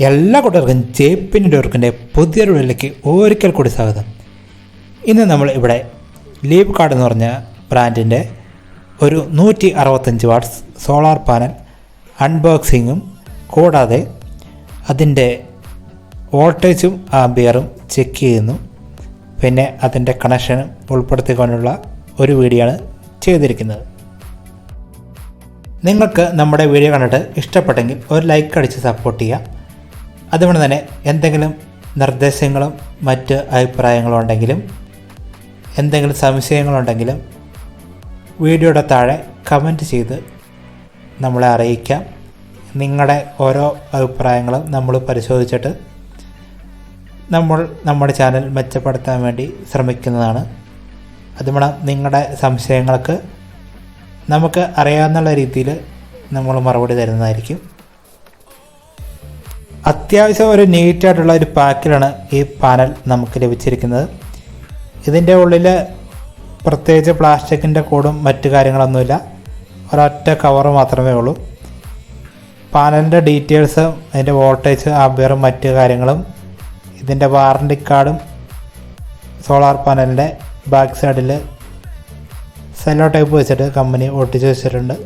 എല്ലാ കൂട്ടർക്കും ജേപ്പിൻ്റെ വർക്കിൻ്റെ പുതിയൊരു വീഡിയോയിലേക്ക് ഒരിക്കൽ കൂടി സ്വാഗതം. ഇന്ന് നമ്മൾ ഇവിടെ ലീവ്ഗാർഡ് എന്ന് പറഞ്ഞ ബ്രാൻഡിൻ്റെ ഒരു 165 വാട്ട്സ് സോളാർ പാനൽ അൺബോക്സിങ്ങും കൂടാതെ അതിൻ്റെ വോൾട്ടേജും ആംബിയറും ചെക്ക് ചെയ്യുന്നു, പിന്നെ അതിൻ്റെ കണക്ഷനും ഉൾപ്പെടുത്തിക്കൊണ്ടുള്ള ഒരു വീഡിയോ ആണ് ചെയ്തിരിക്കുന്നത്. നിങ്ങൾക്ക് നമ്മുടെ വീഡിയോ കണ്ടിട്ട് ഇഷ്ടപ്പെട്ടെങ്കിൽ ഒരു ലൈക്ക് അടിച്ച് സപ്പോർട്ട് ചെയ്യുക. അതുകൊണ്ട് തന്നെ എന്തെങ്കിലും നിർദ്ദേശങ്ങളും മറ്റ് അഭിപ്രായങ്ങളും ഉണ്ടെങ്കിലും എന്തെങ്കിലും സംശയങ്ങളുണ്ടെങ്കിലും വീഡിയോയുടെ താഴെ കമൻറ്റ് ചെയ്ത് നമ്മളെ അറിയിക്കാം. നിങ്ങളുടെ ഓരോ അഭിപ്രായങ്ങളും നമ്മൾ പരിശോധിച്ചിട്ട് നമ്മുടെ ചാനൽ മെച്ചപ്പെടുത്താൻ വേണ്ടി ശ്രമിക്കുന്നതാണ്. അതുകൊണ്ട് നിങ്ങളുടെ സംശയങ്ങൾക്ക് നമുക്ക് അറിയാവുന്ന രീതിയിൽ നമ്മൾ മറുപടി തരുന്നതായിരിക്കും. അത്യാവശ്യം ഒരു നീറ്റായിട്ടുള്ള ഒരു പാക്കിലാണ് ഈ പാനൽ നമുക്ക് ലഭിച്ചിരിക്കുന്നത്. ഇതിൻ്റെ ഉള്ളിൽ പ്രത്യേകിച്ച് പ്ലാസ്റ്റിക്കിൻ്റെ കൂടും മറ്റു കാര്യങ്ങളൊന്നുമില്ല, ഒരൊറ്റ കവർ മാത്രമേ ഉള്ളൂ. പാനലിൻ്റെ ഡീറ്റെയിൽസും അതിൻ്റെ വോൾട്ടേജ് ആംബിയറും മറ്റു കാര്യങ്ങളും ഇതിൻ്റെ വാറണ്ടി കാർഡും സോളാർ പാനലിൻ്റെ ബാക്ക് സൈഡിൽ സെല്ലോ ടൈപ്പ് വെച്ചിട്ട് കമ്പനി ഒട്ടിച്ച് വെച്ചിട്ടുണ്ട്.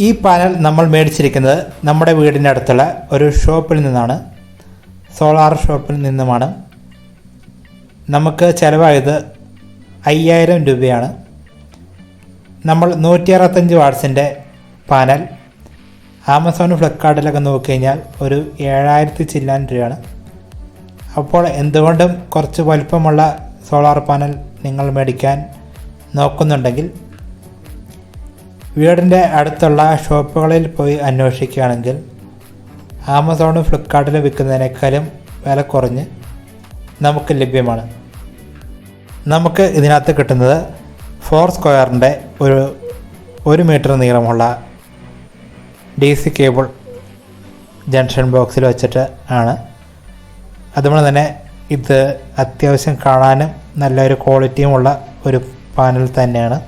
ഈ പാനൽ നമ്മൾ മേടിച്ചിരിക്കുന്നത് നമ്മുടെ വീടിൻ്റെ അടുത്തുള്ള ഒരു ഷോപ്പിൽ നിന്നാണ്, സോളാർ ഷോപ്പിൽ നിന്നുമാണ്. നമുക്ക് ചിലവായത് 5000 രൂപയാണ്. നമ്മൾ 165 വാട്ട്സിൻ്റെ പാനൽ ആമസോൺ ഫ്ലിപ്കാർട്ടിലൊക്കെ നോക്കിക്കഴിഞ്ഞാൽ ഒരു 7000 ചില്ലാൻ രൂപയാണ്. അപ്പോൾ എന്തുകൊണ്ടും കുറച്ച് വലിപ്പമുള്ള സോളാർ പാനൽ നിങ്ങൾ മേടിക്കാൻ നോക്കുന്നുണ്ടെങ്കിൽ വീടിൻ്റെ അടുത്തുള്ള ഷോപ്പുകളിൽ പോയി അന്വേഷിക്കുകയാണെങ്കിൽ ആമസോണും ഫ്ലിപ്കാർട്ടിലും വിൽക്കുന്നതിനേക്കാളും വില കുറഞ്ഞ് നമുക്ക് ലഭ്യമാണ്. നമുക്ക് ഇതിനകത്ത് കിട്ടുന്നത് 4 സ്ക്വയറിൻ്റെ ഒരു 1 മീറ്റർ നീളമുള്ള DC കേബിൾ ജംഗ്ഷൻ ബോക്സിൽ വെച്ചിട്ട് ആണ്. അതുപോലെ തന്നെ ഇത് അത്യാവശ്യം കാണാനും നല്ലൊരു ക്വാളിറ്റിയുമുള്ള ഒരു പാനൽ തന്നെയാണ്.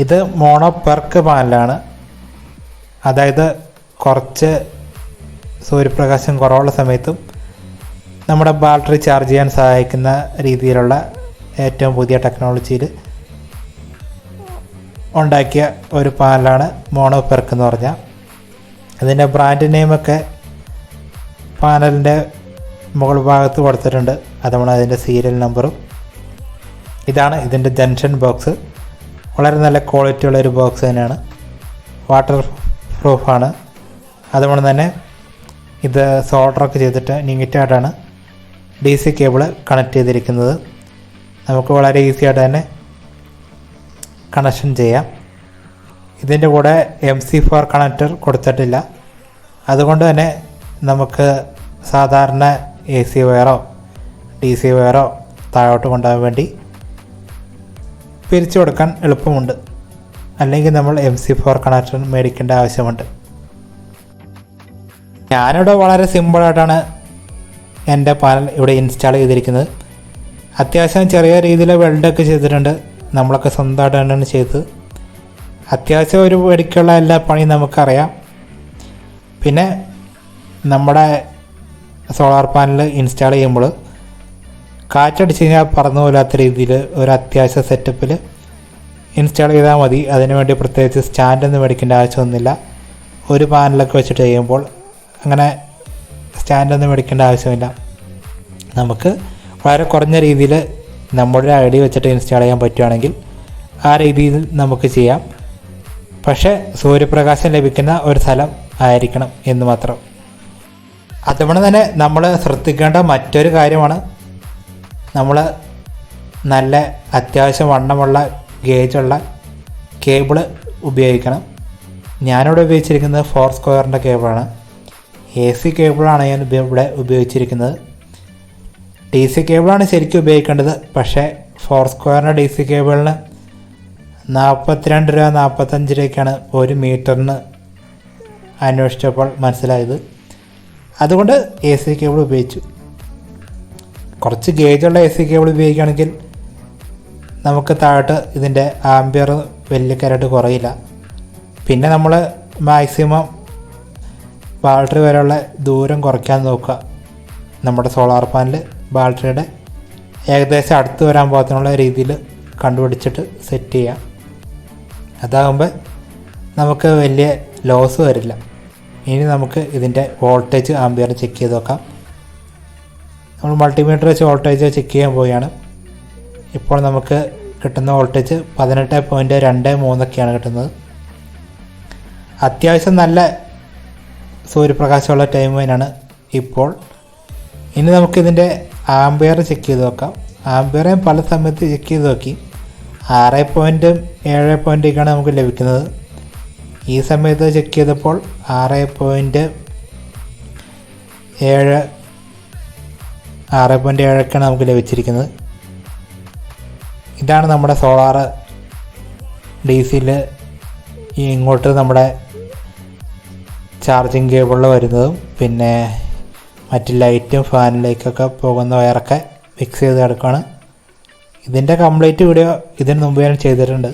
ഇത് മോണോ പെർക്ക് പാനലാണ്, അതായത് കുറച്ച് സൂര്യപ്രകാശം കുറവുള്ള സമയത്തും നമ്മുടെ ബാറ്ററി ചാർജ് ചെയ്യാൻ സഹായിക്കുന്ന രീതിയിലുള്ള ഏറ്റവും പുതിയ ടെക്നോളജിയിൽ ഉണ്ടാക്കിയ ഒരു പാനലാണ് മോണോ പെർക്ക് എന്ന് പറഞ്ഞാൽ. അതിൻ്റെ ബ്രാൻഡ് നെയിമൊക്കെ പാനലിൻ്റെ മുകൾ ഭാഗത്ത് കൊടുത്തിട്ടുണ്ട്. അതുകൊണ്ട് അതിൻ്റെ സീരിയൽ നമ്പറും. ഇതാണ് ഇതിൻ്റെ ജംഗ്ഷൻ ബോക്സ്. വളരെ നല്ല ക്വാളിറ്റി ഉള്ളൊരു ബോക്സ് തന്നെയാണ്, വാട്ടർ പ്രൂഫാണ്. അതുകൊണ്ട് തന്നെ ഇത് സോൾഡറൊക്കെ ചെയ്തിട്ട് നീറ്റായിട്ടാണ് DC കേബിൾ കണക്ട് ചെയ്തിരിക്കുന്നത്. നമുക്ക് വളരെ ഈസി ആയിട്ട് തന്നെ കണക്ഷൻ ചെയ്യാം. ഇതിൻ്റെ കൂടെ MC4 കണക്ടർ കൊടുത്തിട്ടില്ല. അതുകൊണ്ട് തന്നെ നമുക്ക് സാധാരണ AC വയറോ DC വയറോ താഴോട്ട് കൊണ്ടുപോകാൻ വേണ്ടി പിരിച്ചു കൊടുക്കാൻ എളുപ്പമുണ്ട്. അല്ലെങ്കിൽ നമ്മൾ MC4 കണക്ടർ മേടിക്കേണ്ട ആവശ്യമുണ്ട്. ഞാനിവിടെ വളരെ സിമ്പിളായിട്ടാണ് എൻ്റെ പാനൽ ഇവിടെ ഇൻസ്റ്റാൾ ചെയ്തിരിക്കുന്നത്. അത്യാവശ്യം ചെറിയ രീതിയിൽ വെൽഡൊക്കെ ചെയ്തിട്ടുണ്ട്. നമ്മളൊക്കെ സ്വന്തമായിട്ട് തന്നെയാണ് ചെയ്തത്. അത്യാവശ്യം ഒരു വെടിക്കുള്ള എല്ലാ പണിയും നമുക്കറിയാം. പിന്നെ നമ്മുടെ സോളാർ പാനൽ ഇൻസ്റ്റാൾ ചെയ്യുമ്പോൾ കാറ്റടിച്ച് കഴിഞ്ഞാൽ പറന്നു പോലാത്ത രീതിയിൽ ഒരു അത്യാവശ്യ സെറ്റപ്പിൽ ഇൻസ്റ്റാൾ ചെയ്താൽ മതി. അതിനുവേണ്ടി പ്രത്യേകിച്ച് സ്റ്റാൻഡൊന്നും മേടിക്കേണ്ട ആവശ്യമൊന്നുമില്ല. ഒരു പാനലൊക്കെ വെച്ചിട്ട് ചെയ്യുമ്പോൾ അങ്ങനെ സ്റ്റാൻഡൊന്നും മേടിക്കേണ്ട ആവശ്യമില്ല. നമുക്ക് വളരെ കുറഞ്ഞ രീതിയിൽ നമ്മുടെ ഐഡി വെച്ചിട്ട് ഇൻസ്റ്റാൾ ചെയ്യാൻ പറ്റുകയാണെങ്കിൽ ആ രീതിയിൽ നമുക്ക് ചെയ്യാം. പക്ഷേ സൂര്യപ്രകാശം ലഭിക്കുന്ന ഒരു സ്ഥലം ആയിരിക്കണം എന്ന് മാത്രം. അതുകൊണ്ട് തന്നെ നമ്മൾ ശ്രദ്ധിക്കേണ്ട മറ്റൊരു കാര്യമാണ്, നമ്മൾ നല്ല അത്യാവശ്യം വണ്ണമുള്ള ഗേജുള്ള കേബിള് ഉപയോഗിക്കണം. ഞാനിവിടെ ഉപയോഗിച്ചിരിക്കുന്നത് 4 സ്ക്വയറിൻ്റെ കേബിളാണ്. AC കേബിളാണ് ഞാൻ ഇവിടെ ഉപയോഗിച്ചിരിക്കുന്നത്. DC കേബിളാണ് ശരിക്കും ഉപയോഗിക്കേണ്ടത്. പക്ഷേ 4 സ്ക്വയറിൻ്റെ DC കേബിളിന് 42 രൂപ 45 രൂപയ്ക്കാണ് 1 മീറ്ററിന് അന്വേഷിച്ചപ്പോൾ മനസ്സിലായത്. അതുകൊണ്ട് AC കേബിൾ ഉപയോഗിച്ചു. കുറച്ച് ഗേജുള്ള AC കേബിൾ ഉപയോഗിക്കുകയാണെങ്കിൽ നമുക്ക് താഴോട്ട് ഇതിൻ്റെ ആംബിയർ വലിയ കാര്യമായിട്ട് കുറയില്ല. പിന്നെ നമ്മൾ മാക്സിമം ബാറ്ററി വരെയുള്ള ദൂരം കുറയ്ക്കാൻ നോക്കുക. നമ്മുടെ സോളാർ പാനൽ ബാറ്ററിയുടെ ഏകദേശം അടുത്ത് വരാൻ പാകത്തിനുള്ള രീതിയിൽ കണ്ടുപിടിച്ചിട്ട് സെറ്റ് ചെയ്യാം. അതാകുമ്പോൾ നമുക്ക് വലിയ ലോസ് വരില്ല. ഇനി നമുക്ക് ഇതിൻ്റെ വോൾട്ടേജ് ആംബിയർ ചെക്ക് ചെയ്ത് നോക്കാം. നമ്മൾ മൾട്ടിമീറ്റർ വെച്ച് വോൾട്ടേജ് ചെക്ക് ചെയ്യാൻ പോവുകയാണ്. ഇപ്പോൾ നമുക്ക് കിട്ടുന്ന വോൾട്ടേജ് 18.23 കിട്ടുന്നത്. അത്യാവശ്യം നല്ല സൂര്യപ്രകാശമുള്ള ടൈം ലൈനാണ് ഇപ്പോൾ. ഇനി നമുക്കിതിൻ്റെ ആംബിയർ ചെക്ക് ചെയ്ത് നോക്കാം. ആംബിയർ പല സമയത്ത് ചെക്ക് ചെയ്ത് നോക്കി. 6.7 നമുക്ക് ലഭിക്കുന്നത്. ഈ സമയത്ത് ചെക്ക് ചെയ്തപ്പോൾ 6.7 നമുക്ക് ലഭിച്ചിരിക്കുന്നത്. ഇതാണ് നമ്മുടെ സോളാർ DC-യിൽ ഇങ്ങോട്ട് നമ്മുടെ ചാർജിങ് കേബിളിൽ വരുന്നതും പിന്നെ മറ്റ് ലൈറ്റും ഫാനിലേക്കൊക്കെ പോകുന്ന വയറൊക്കെ ഫിക്സ് ചെയ്ത് കിടക്കുകയാണ്. ഇതിൻ്റെ കംപ്ലീറ്റ് വീഡിയോ ഇതിന് മുമ്പ് ഞാൻ ചെയ്തിട്ടുണ്ട്.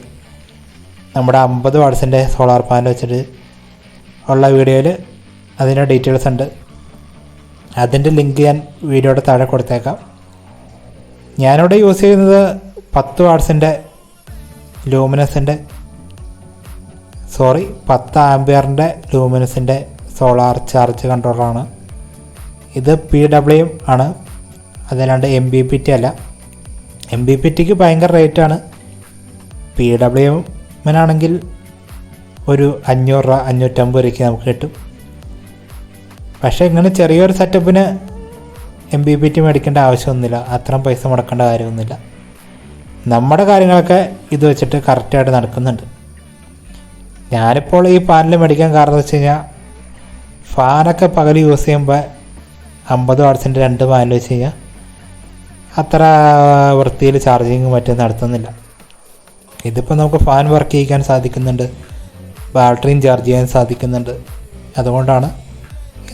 നമ്മുടെ 50 വാട്ട്സിൻ്റെ സോളാർ പാനൽ വെച്ചിട്ട് ഉള്ള വീഡിയോയിൽ അതിൻ്റെ ഡീറ്റെയിൽസ് ഉണ്ട്. അതിൻ്റെ ലിങ്ക് ഞാൻ വീഡിയോയുടെ താഴെ കൊടുത്തേക്കാം. ഞാനിവിടെ യൂസ് ചെയ്യുന്നത് 10 വാട്ട്സിൻ്റെ 10 ആംബിയറിൻ്റെ ലൂമിനസിൻ്റെ സോളാർ ചാർജ് കൺട്രോളറാണ്. ഇത് PWM ആണ്, അതല്ലാണ്ട് MPPT അല്ല. MPPTക്ക് ഭയങ്കര റേറ്റാണ്. PWM-നാണെങ്കിൽ ഒരു 500 രൂപ 550 രൂപയ്ക്ക് നമുക്ക് കിട്ടും. പക്ഷേ ഇങ്ങനെ ചെറിയൊരു സെറ്റപ്പിന് MPPT മേടിക്കേണ്ട ആവശ്യമൊന്നുമില്ല. അത്രയും പൈസ മുടക്കേണ്ട കാര്യമൊന്നുമില്ല. നമ്മുടെ കാര്യങ്ങളൊക്കെ ഇത് വെച്ചിട്ട് കറക്റ്റായിട്ട് നടക്കുന്നുണ്ട്. ഞാനിപ്പോൾ ഈ പാനൽ മേടിക്കാൻ കാരണം എന്ന് വെച്ച് കഴിഞ്ഞാൽ ഫാനൊക്കെ പകൽ യൂസ് ചെയ്യുമ്പോൾ 50 വാട്ട്സിൻ്റെ 2 പാനൽ വെച്ച് കഴിഞ്ഞാൽ അത്ര വൃത്തിയിൽ ചാർജിങ് മറ്റും നടത്തുന്നില്ല. ഇതിപ്പോൾ നമുക്ക് ഫാൻ വർക്ക് ചെയ്യിക്കാൻ സാധിക്കുന്നുണ്ട്, ബാറ്ററിയും ചാർജ് ചെയ്യാൻ സാധിക്കുന്നുണ്ട്. അതുകൊണ്ടാണ്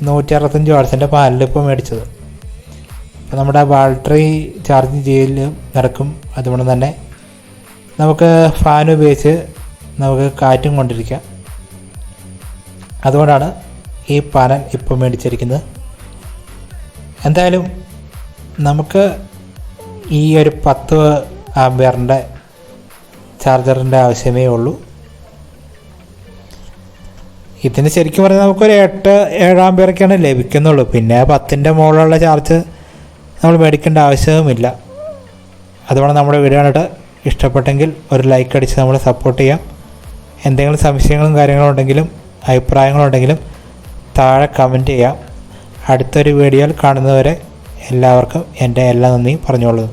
165 വാട്ട്സിൻ്റെ പാനൽ ഇപ്പോൾ മേടിച്ചത്. അപ്പോൾ നമ്മുടെ ബാറ്ററി ചാർജ് ചെയ്യൽ നടക്കും. അതുകൊണ്ട് തന്നെ നമുക്ക് ഫാൻ ഉപയോഗിച്ച് നമുക്ക് കാറ്റും കൊണ്ടിരിക്കാം. അതുകൊണ്ടാണ് ഈ പാനൽ ഇപ്പോൾ മേടിച്ചിരിക്കുന്നത്. എന്തായാലും നമുക്ക് ഈ ഒരു 10 ആംബിയറിൻ്റെ ചാർജറിൻ്റെ ആവശ്യമേ ഉള്ളൂ. ഇതിന് ശരിക്കും പറഞ്ഞാൽ നമുക്കൊരു 8-7 ആംബിയറൊക്കെയാണ് ലഭിക്കുന്നുള്ളൂ. പിന്നെ 10ൻ്റെ മുകളിലുള്ള ചാർജ് നമ്മൾ മേടിക്കേണ്ട ആവശ്യവുമില്ല. അതുകൊണ്ട് നമ്മുടെ വീഡിയോ കണ്ടിട്ട് ഇഷ്ടപ്പെട്ടെങ്കിൽ ഒരു ലൈക്ക് അടിച്ച് നമ്മൾ സപ്പോർട്ട് ചെയ്യാം. എന്തെങ്കിലും സംശയങ്ങളും കാര്യങ്ങളും ഉണ്ടെങ്കിലും അഭിപ്രായങ്ങളുണ്ടെങ്കിലും താഴെ കമൻറ്റ് ചെയ്യാം. അടുത്തൊരു വീഡിയോയിൽ കാണുന്നതുവരെ എല്ലാവർക്കും എൻ്റെ എല്ലാ നന്ദിയും പറഞ്ഞോളൂ.